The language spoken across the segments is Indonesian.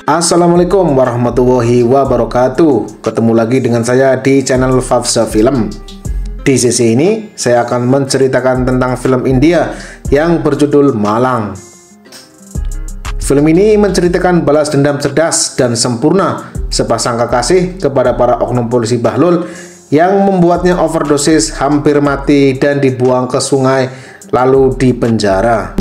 Assalamualaikum warahmatullahi wabarakatuh. Ketemu lagi dengan saya di channel Fafsa Film. Di sesi ini saya akan menceritakan tentang film India yang berjudul Malang. Film ini menceritakan balas dendam cerdas dan sempurna sepasang kekasih kepada para oknum polisi Bahlul yang membuatnya overdosis, hampir mati, dan dibuang ke sungai lalu dipenjara.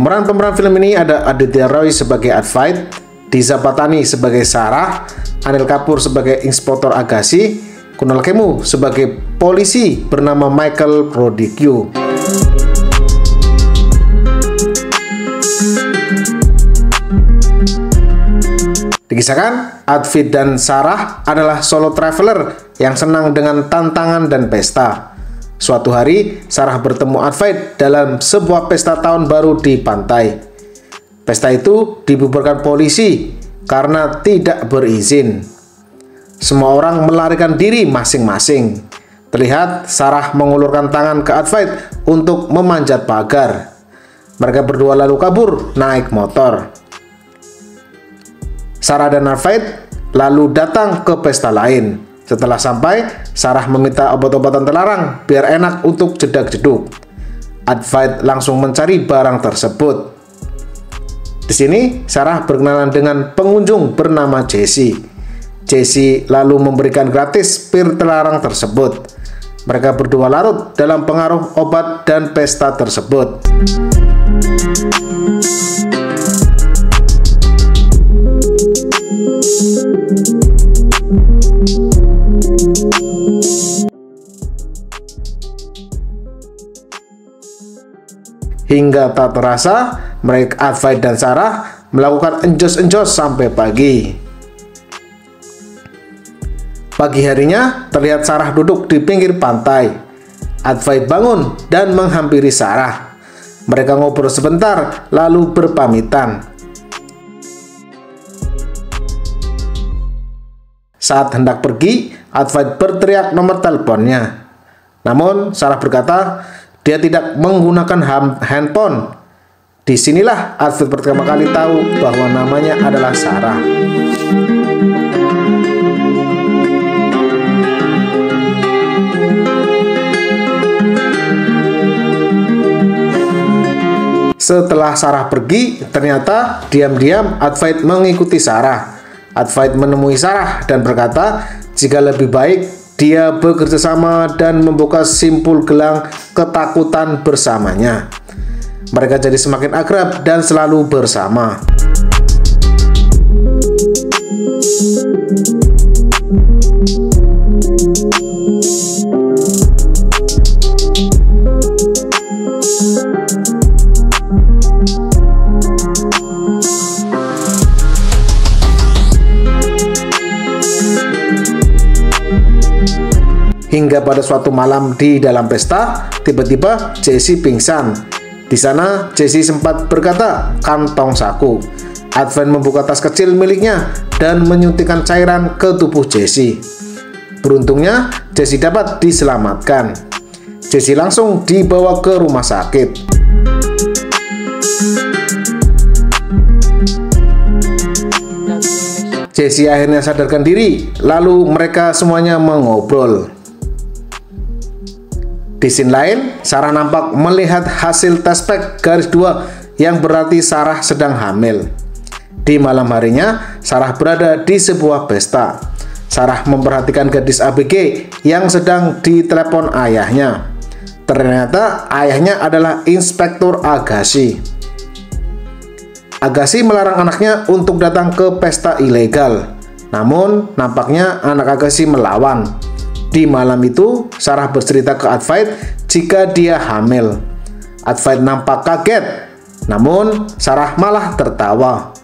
Pemeran film ini ada Aditya Roy sebagai Advait, Diza Patani sebagai Sarah, Anil Kapoor sebagai Inspektur Agassi, Kunal Khemu sebagai polisi bernama Michael Prodigue. Dikisahkan, Advait dan Sarah adalah solo traveler yang senang dengan tantangan dan pesta. Suatu hari, Sarah bertemu Advait dalam sebuah pesta tahun baru di pantai. Pesta itu dibubarkan polisi karena tidak berizin. Semua orang melarikan diri masing-masing. Terlihat Sarah mengulurkan tangan ke Advait untuk memanjat pagar. Mereka berdua lalu kabur naik motor. Sarah dan Advait lalu datang ke pesta lain. Setelah sampai, Sarah meminta obat-obatan terlarang biar enak untuk jedak-jeduk. Advait langsung mencari barang tersebut. Di sini, Sarah berkenalan dengan pengunjung bernama Jessie. Jessie lalu memberikan gratis pil terlarang tersebut. Mereka berdua larut dalam pengaruh obat dan pesta tersebut. Hingga tak terasa, mereka Advait dan Sarah melakukan enjos-enjos sampai pagi. Pagi harinya, terlihat Sarah duduk di pinggir pantai. Advait bangun dan menghampiri Sarah. Mereka ngobrol sebentar, lalu berpamitan. Saat hendak pergi, Advait berteriak nomor teleponnya. Namun, Sarah berkata, dia tidak menggunakan handphone. Disinilah Advait pertama kali tahu bahwa namanya adalah Sarah. Setelah Sarah pergi, ternyata diam-diam Advait mengikuti Sarah. Advait menemui Sarah dan berkata, jika lebih baik dia bekerja sama dan membuka simpul gelang ketakutan bersamanya. Mereka jadi semakin akrab dan selalu bersama. Hingga pada suatu malam di dalam pesta, tiba-tiba Jessie pingsan. Di sana, Jessie sempat berkata, "Kantong saku." Advait membuka tas kecil miliknya dan menyuntikkan cairan ke tubuh Jessie. Beruntungnya, Jessie dapat diselamatkan. Jessie langsung dibawa ke rumah sakit. Jessie akhirnya sadarkan diri, lalu mereka semuanya mengobrol. Di scene lain, Sarah nampak melihat hasil tes pack garis 2 yang berarti Sarah sedang hamil. Di malam harinya, Sarah berada di sebuah pesta. Sarah memperhatikan gadis ABG yang sedang ditelepon ayahnya. Ternyata ayahnya adalah Inspektur Agassi. Agassi melarang anaknya untuk datang ke pesta ilegal. Namun, nampaknya anak Agassi melawan. Di malam itu, Sarah bercerita ke Advait jika dia hamil. Advait nampak kaget, namun Sarah malah tertawa.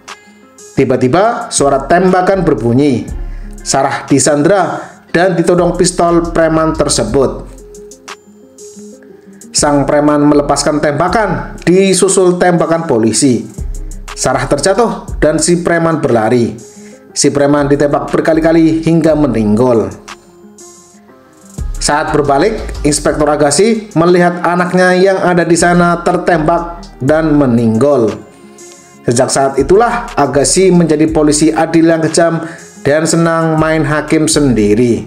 Tiba-tiba suara tembakan berbunyi. Sarah disandra dan ditodong pistol preman tersebut. Sang preman melepaskan tembakan, disusul tembakan polisi. Sarah terjatuh dan si preman berlari. Si preman ditembak berkali-kali hingga meninggal. Saat berbalik, Inspektur Agassi melihat anaknya yang ada di sana tertembak dan meninggal. Sejak saat itulah Agassi menjadi polisi adil yang kejam dan senang main hakim sendiri.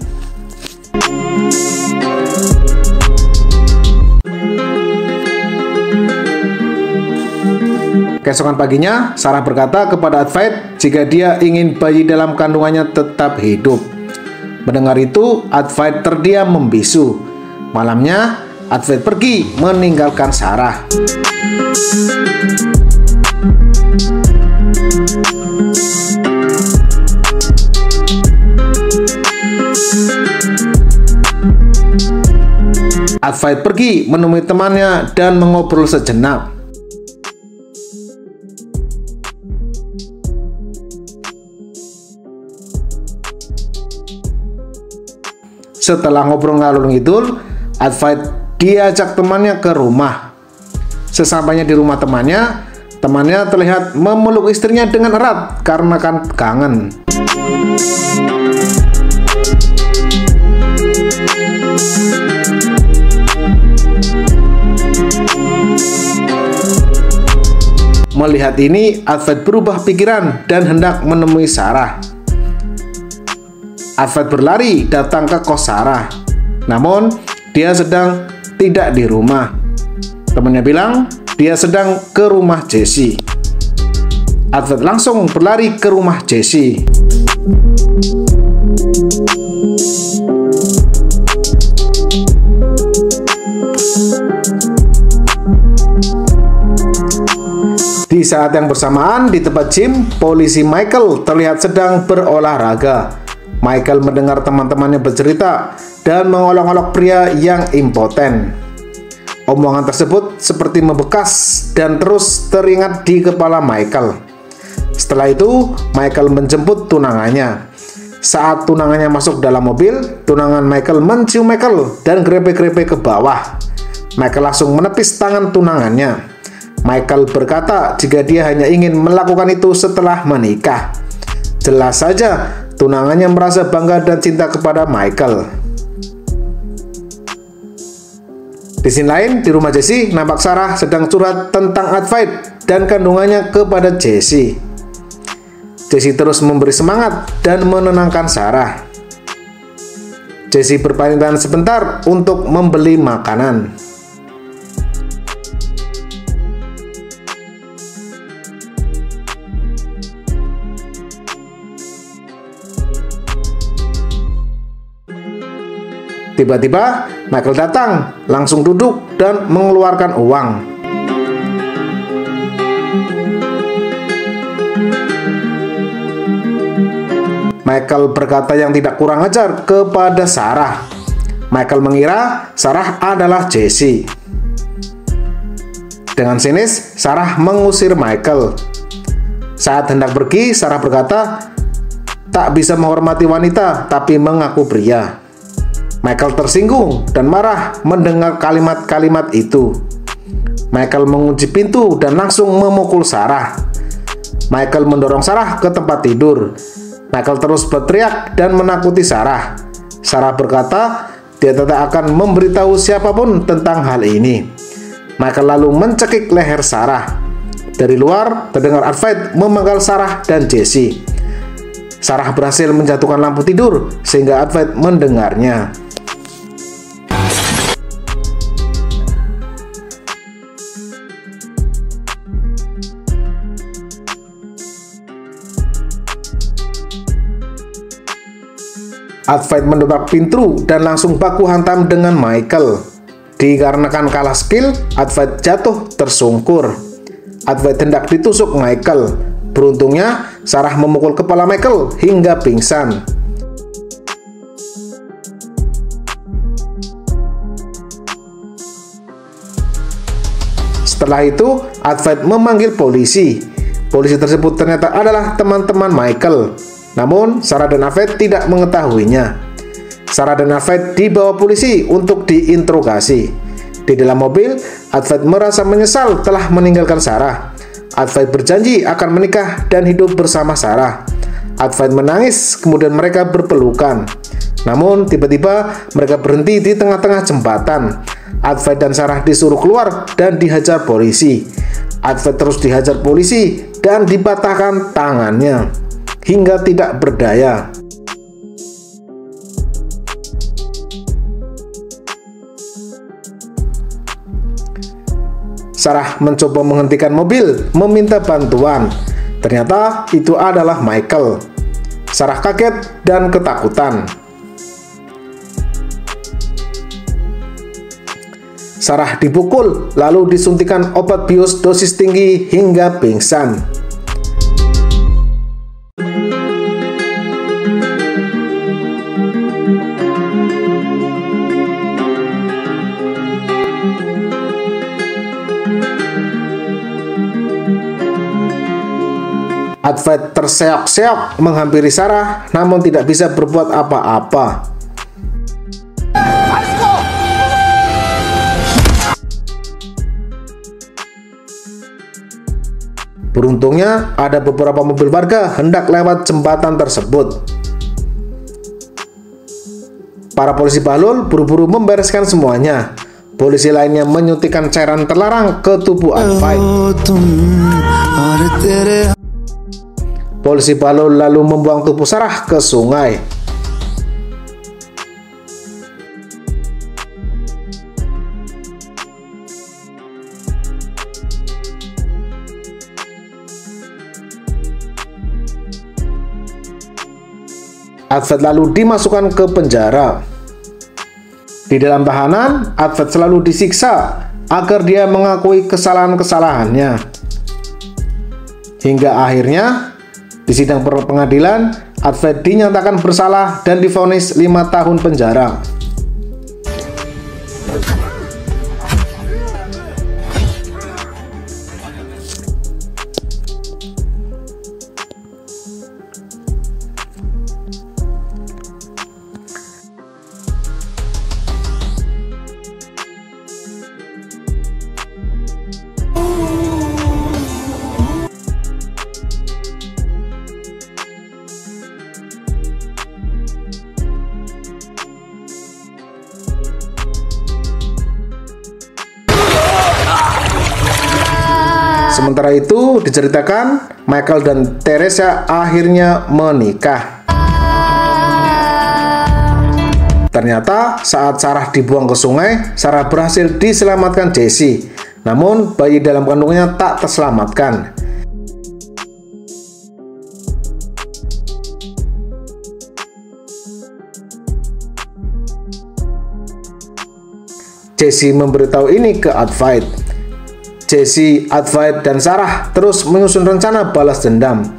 Keesokan paginya, Sarah berkata kepada Advait jika dia ingin bayi dalam kandungannya tetap hidup. Mendengar itu, Advait terdiam membisu. Malamnya, Advait pergi meninggalkan Sarah. Advait pergi menemui temannya dan mengobrol sejenak. Setelah ngobrol ngalur ngidul, Advait diajak temannya ke rumah. Sesampainya di rumah temannya terlihat memeluk istrinya dengan erat karena kan kangen. Melihat ini, Advait berubah pikiran dan hendak menemui Sarah. Advait berlari datang ke kos Sarah, namun dia sedang tidak di rumah. Temannya bilang dia sedang ke rumah Jesse. Advait langsung berlari ke rumah Jesse. Di saat yang bersamaan di tempat gym, polisi Michael terlihat sedang berolahraga. Michael mendengar teman-temannya bercerita dan mengolok-olok pria yang impoten. Omongan tersebut seperti membekas dan terus teringat di kepala Michael. Setelah itu, Michael menjemput tunangannya. Saat tunangannya masuk dalam mobil, tunangan Michael mencium Michael dan grepe-grepe ke bawah. Michael langsung menepis tangan tunangannya. Michael berkata jika dia hanya ingin melakukan itu setelah menikah. Jelas saja, tunangannya merasa bangga dan cinta kepada Michael. Di sini lain, di rumah Jesse, nampak Sarah sedang curhat tentang Advait dan kandungannya kepada Jesse. Jesse terus memberi semangat dan menenangkan Sarah. Jesse berpamitan sebentar untuk membeli makanan. Tiba-tiba Michael datang, langsung duduk dan mengeluarkan uang. Michael berkata yang tidak kurang ajar kepada Sarah. Michael mengira Sarah adalah Jesse. Dengan sinis, Sarah mengusir Michael. Saat hendak pergi, Sarah berkata, "Tak bisa menghormati wanita, tapi mengaku pria." Michael tersinggung dan marah mendengar kalimat-kalimat itu. Michael mengunci pintu dan langsung memukul Sarah. Michael mendorong Sarah ke tempat tidur. Michael terus berteriak dan menakuti Sarah. Sarah berkata dia tidak akan memberitahu siapapun tentang hal ini. Michael lalu mencekik leher Sarah. Dari luar terdengar Advait memenggal Sarah dan Jesse. Sarah berhasil menjatuhkan lampu tidur sehingga Advait mendengarnya. Advait mendobrak pintu dan langsung baku hantam dengan Michael. Dikarenakan kalah skill, Advait jatuh tersungkur. Advait hendak ditusuk Michael. Beruntungnya, Sarah memukul kepala Michael hingga pingsan. Setelah itu, Advait memanggil polisi. Polisi tersebut ternyata adalah teman-teman Michael. Namun, Sarah dan Advait tidak mengetahuinya. Sarah dan Advait dibawa polisi untuk diinterogasi. Di dalam mobil, Advait merasa menyesal telah meninggalkan Sarah. Advait berjanji akan menikah dan hidup bersama Sarah. Advait menangis, kemudian mereka berpelukan. Namun tiba-tiba mereka berhenti di tengah-tengah jembatan. Advait dan Sarah disuruh keluar dan dihajar polisi. Advait terus dihajar polisi dan dipatahkan tangannya hingga tidak berdaya. Sarah mencoba menghentikan mobil, meminta bantuan. Ternyata itu adalah Michael. Sarah kaget dan ketakutan. Sarah dipukul, lalu disuntikan obat bius dosis tinggi hingga pingsan. Advait terseok-seok menghampiri Sarah, namun tidak bisa berbuat apa-apa. Beruntungnya, ada beberapa mobil warga hendak lewat jembatan tersebut. Para polisi Bahlul buru-buru membereskan semuanya. Polisi lainnya menyuntikkan cairan terlarang ke tubuh Advait. Polisi Bahlul lalu membuang tubuh Sarah ke sungai. Advait lalu dimasukkan ke penjara. Di dalam tahanan, Advait selalu disiksa agar dia mengakui kesalahan-kesalahannya. Hingga akhirnya, di sidang pengadilan, Advait dinyatakan bersalah dan divonis 5 tahun penjara. Sementara itu diceritakan Michael dan Teresa akhirnya menikah. Ternyata saat Sarah dibuang ke sungai, Sarah berhasil diselamatkan Jesse. Namun bayi dalam kandungannya tak terselamatkan. Jesse memberitahu ini ke Advait. Jesse, Advait, dan Sarah terus menyusun rencana balas dendam.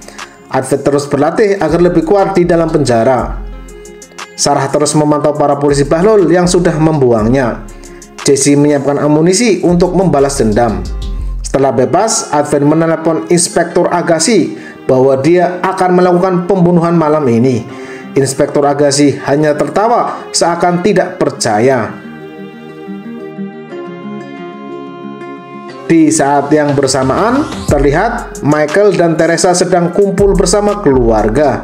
Advait terus berlatih agar lebih kuat di dalam penjara. Sarah terus memantau para polisi Bahlul yang sudah membuangnya. Jesse menyiapkan amunisi untuk membalas dendam. Setelah bebas, Advait menelepon Inspektur Agassi bahwa dia akan melakukan pembunuhan malam ini. Inspektur Agassi hanya tertawa seakan tidak percaya. Di saat yang bersamaan, terlihat Michael dan Teresa sedang kumpul bersama keluarga.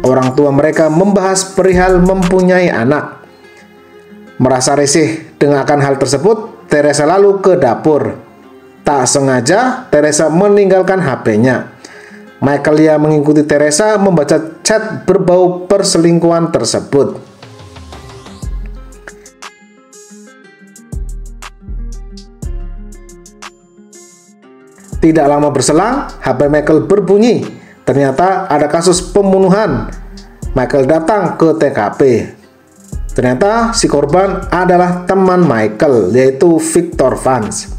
Orang tua mereka membahas perihal mempunyai anak. Merasa risih dengan akan hal tersebut, Teresa lalu ke dapur. Tak sengaja, Teresa meninggalkan HP-nya. Michael yang mengikuti Teresa membaca chat berbau perselingkuhan tersebut. Tidak lama berselang, HP Michael berbunyi. Ternyata ada kasus pembunuhan. Michael datang ke TKP. Ternyata si korban adalah teman Michael, yaitu Victor Vance.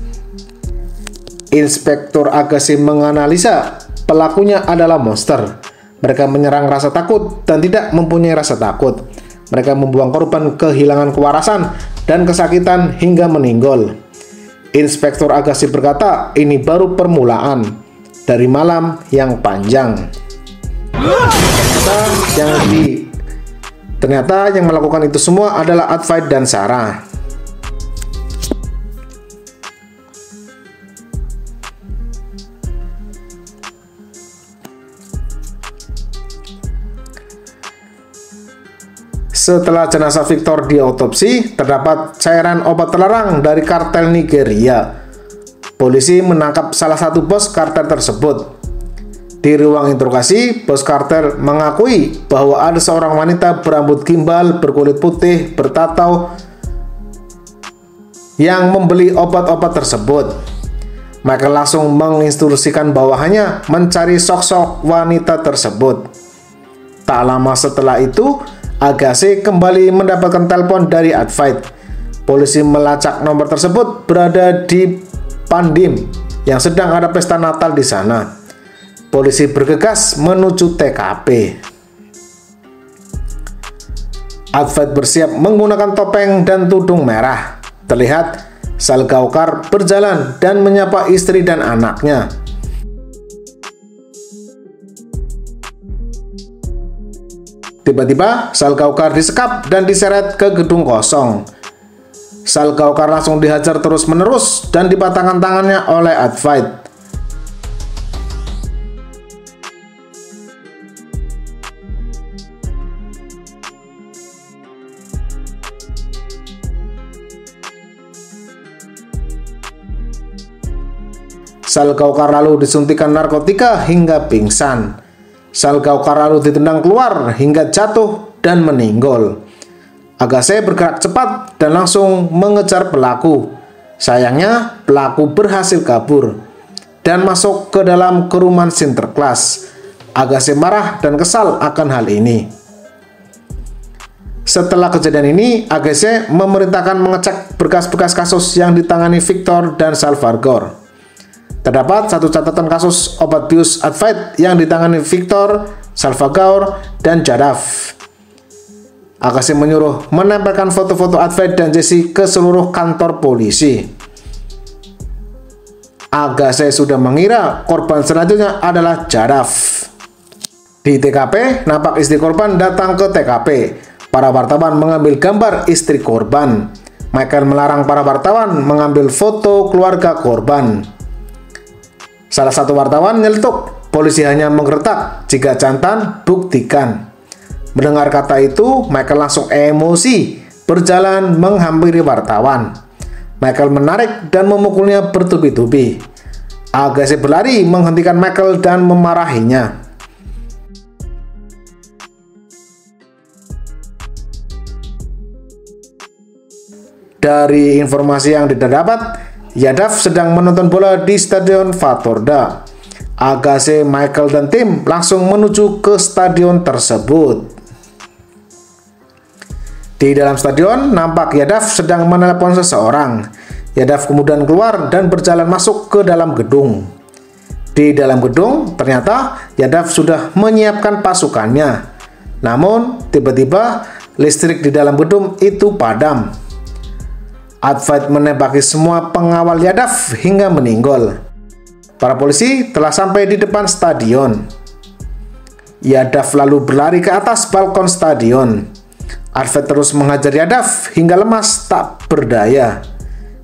Inspektur Agassi menganalisa pelakunya adalah monster. Mereka menyerang rasa takut dan tidak mempunyai rasa takut. Mereka membuang korban kehilangan kewarasan dan kesakitan hingga meninggal. Inspektur Agassi berkata, ini baru permulaan dari malam yang panjang. Ternyata yang melakukan itu semua adalah Advait dan Sarah. Setelah jenazah Victor diotopsi, terdapat cairan obat terlarang dari kartel Nigeria. Polisi menangkap salah satu bos kartel tersebut. Di ruang interogasi, bos kartel mengakui bahwa ada seorang wanita berambut gimbal, berkulit putih, bertato yang membeli obat-obat tersebut. Michael langsung menginstruksikan bawahannya mencari sosok wanita tersebut. Tak lama setelah itu, Agassi kembali mendapatkan telepon dari Advait. Polisi melacak nomor tersebut berada di Pandim yang sedang ada pesta Natal di sana. Polisi bergegas menuju TKP. Advait bersiap menggunakan topeng dan tudung merah. Terlihat Salgaocar berjalan dan menyapa istri dan anaknya. Tiba-tiba Salgaocar disekap dan diseret ke gedung kosong. Salgaocar langsung dihajar terus-menerus dan dipatahkan tangannya oleh Advait. Salgaocar lalu disuntikan narkotika hingga pingsan. Salgaocar lalu ditendang keluar hingga jatuh dan meninggal. Agassi bergerak cepat dan langsung mengejar pelaku. Sayangnya, pelaku berhasil kabur dan masuk ke dalam kerumunan Sinterklas. Agassi marah dan kesal akan hal ini. Setelah kejadian ini, Agassi memerintahkan mengecek berkas-berkas kasus yang ditangani Victor dan Salvador. Terdapat satu catatan kasus obat bius Advait yang ditangani Victor, Salvador, dan Jadaf. Agassi menyuruh menempelkan foto-foto Advait dan Jesse ke seluruh kantor polisi. Agassi sudah mengira korban selanjutnya adalah Jadaf. Di TKP, nampak istri korban datang ke TKP. Para wartawan mengambil gambar istri korban. Michael melarang para wartawan mengambil foto keluarga korban. Salah satu wartawan nyeletuk, polisi hanya menggertak, jika jantan, buktikan. Mendengar kata itu, Michael langsung emosi, berjalan menghampiri wartawan. Michael menarik dan memukulnya bertubi-tubi. Agassi berlari menghentikan Michael dan memarahinya. Dari informasi yang didapat, Jadaf sedang menonton bola di Stadion Fatorda. Agassi, Michael, dan tim langsung menuju ke stadion tersebut. Di dalam stadion, nampak Jadaf sedang menelepon seseorang. Jadaf kemudian keluar dan berjalan masuk ke dalam gedung. Di dalam gedung, ternyata Jadaf sudah menyiapkan pasukannya. Namun, tiba-tiba listrik di dalam gedung itu padam. Advait menembaki semua pengawal Jadaf hingga meninggal. Para polisi telah sampai di depan stadion. Jadaf lalu berlari ke atas balkon stadion. Advait terus menghajar Jadaf hingga lemas tak berdaya.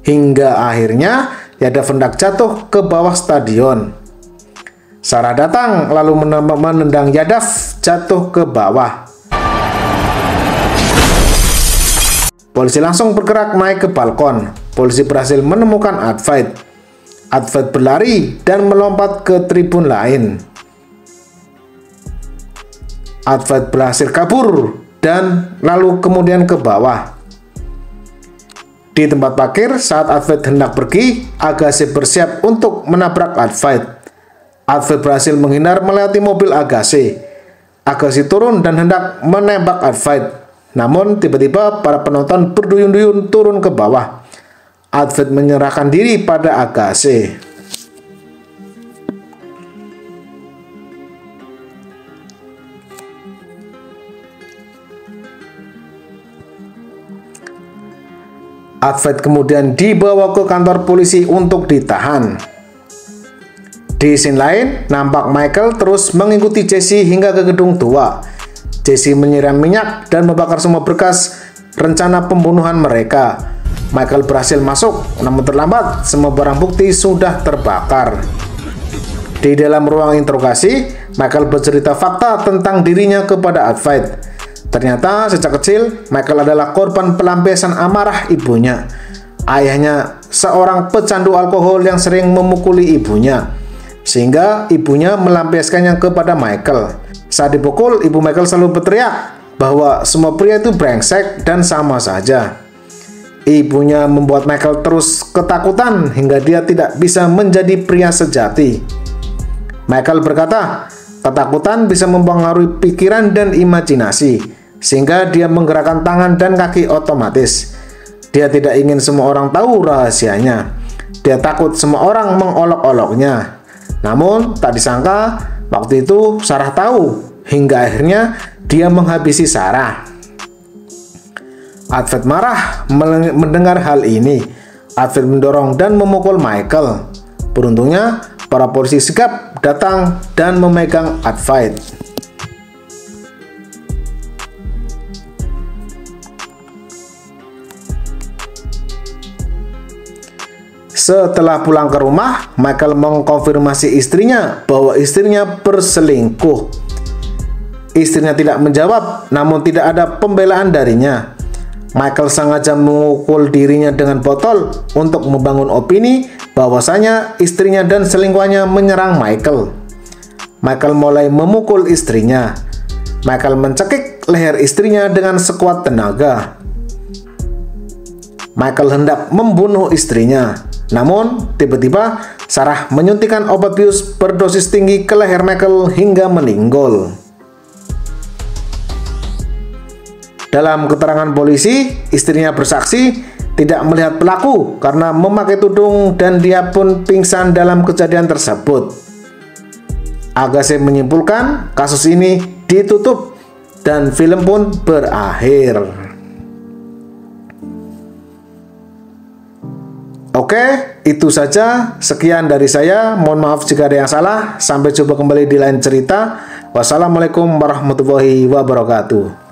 Hingga akhirnya Jadaf hendak jatuh ke bawah stadion. Sarah datang lalu menendang Jadaf jatuh ke bawah. Polisi langsung bergerak naik ke balkon. Polisi berhasil menemukan Advait. Advait berlari dan melompat ke tribun lain. Advait berhasil kabur dan lalu kemudian ke bawah. Di tempat parkir, saat Advait hendak pergi, Agassi bersiap untuk menabrak Advait. Advait berhasil menghindar melewati mobil Agassi. Agassi turun dan hendak menembak Advait. Namun tiba-tiba para penonton berduyun-duyun turun ke bawah. Advait menyerahkan diri pada Agassi. Advait kemudian dibawa ke kantor polisi untuk ditahan. Di scene lain, nampak Michael terus mengikuti Jesse hingga ke gedung tua. Jesse menyiram minyak dan membakar semua berkas rencana pembunuhan mereka. Michael berhasil masuk, namun terlambat, semua barang bukti sudah terbakar. Di dalam ruang interogasi, Michael bercerita fakta tentang dirinya kepada Advait. Ternyata sejak kecil, Michael adalah korban pelampiasan amarah ibunya. Ayahnya seorang pecandu alkohol yang sering memukuli ibunya, sehingga ibunya melampiaskannya kepada Michael. Saat dipukul, ibu Michael selalu berteriak bahwa semua pria itu brengsek dan sama saja. Ibunya membuat Michael terus ketakutan hingga dia tidak bisa menjadi pria sejati. Michael berkata, ketakutan bisa mempengaruhi pikiran dan imajinasi, sehingga dia menggerakkan tangan dan kaki otomatis. Dia tidak ingin semua orang tahu rahasianya. Dia takut semua orang mengolok-oloknya. Namun, tak disangka, waktu itu Sarah tahu, hingga akhirnya dia menghabisi Sarah. Advait marah mendengar hal ini. Advait mendorong dan memukul Michael. Beruntungnya, para polisi sigap datang dan memegang Advait. Setelah pulang ke rumah, Michael mengkonfirmasi istrinya bahwa istrinya berselingkuh. Istrinya tidak menjawab, namun tidak ada pembelaan darinya. Michael sengaja memukul dirinya dengan botol untuk membangun opini bahwasanya istrinya dan selingkuhannya menyerang Michael. Michael mulai memukul istrinya. Michael mencekik leher istrinya dengan sekuat tenaga. Michael hendak membunuh istrinya. Namun, tiba-tiba Sarah menyuntikkan obat bius berdosis tinggi ke leher Michael hingga meninggal. Dalam keterangan polisi, istrinya bersaksi tidak melihat pelaku karena memakai tudung dan dia pun pingsan dalam kejadian tersebut. Agassi menyimpulkan kasus ini ditutup dan film pun berakhir. Oke, itu saja. Sekian dari saya. Mohon maaf jika ada yang salah. Sampai jumpa kembali di lain cerita. Wassalamualaikum warahmatullahi wabarakatuh.